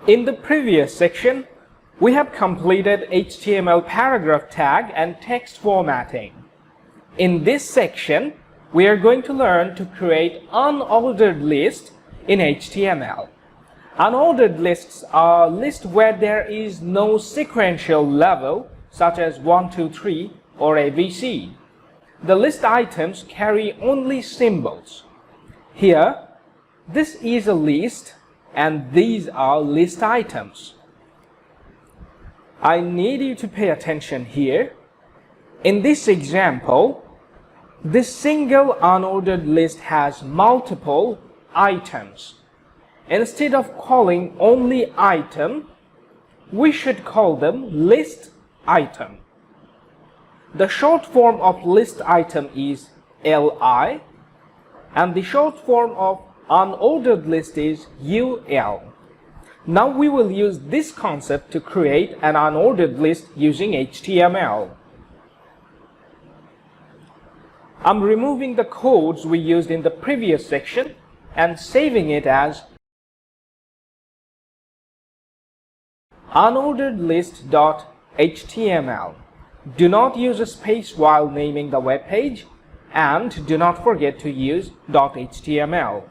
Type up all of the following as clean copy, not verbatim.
In the previous section, we have completed HTML paragraph tag and text formatting. In this section, we are going to learn to create unordered lists in HTML. Unordered lists are lists where there is no sequential level such as 1, 2, 3 or ABC. The list items carry only symbols. Here, this is a list and these are list items. I need you to pay attention here. In this example, this single unordered list has multiple items. Instead of calling only item, we should call them list item. The short form of list item is LI, and the short form of unordered list is UL. Now we will use this concept to create an unordered list using HTML. I'm removing the codes we used in the previous section and saving it as unorderedlist.html. Do not use a space while naming the web page, and do not forget to use .html.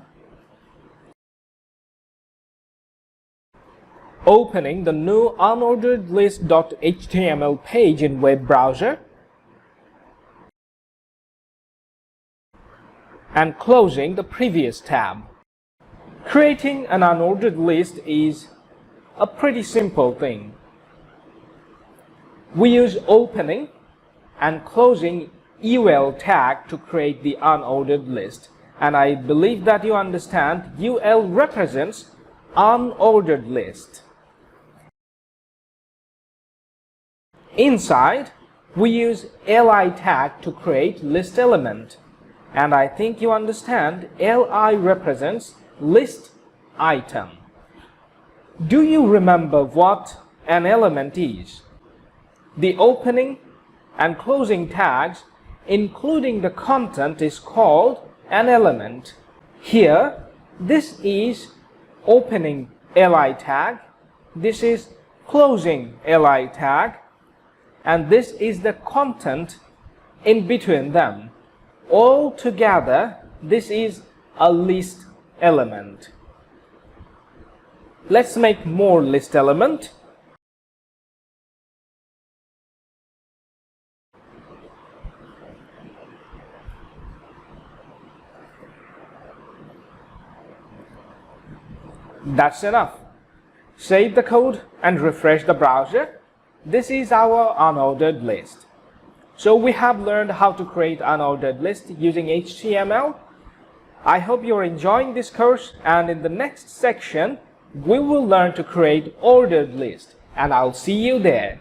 Opening the new unorderedlist.html page in web browser and closing the previous tab. Creating an unordered list is a pretty simple thing. We use opening and closing UL tag to create the unordered list, and I believe that you understand UL represents unordered list. Inside, we use LI tag to create list element, and I think you understand LI represents list item. Do you remember what an element is? The opening and closing tags, including the content, is called an element. Here, this is opening LI tag, this is closing LI tag, and this is the content in between them. All together, this is a list element. Let's make more list element. That's enough. Save the code and refresh the browser. This is our unordered list. So we have learned how to create unordered list using HTML. I hope you're enjoying this course, and in the next section we will learn to create ordered list, and I'll see you there.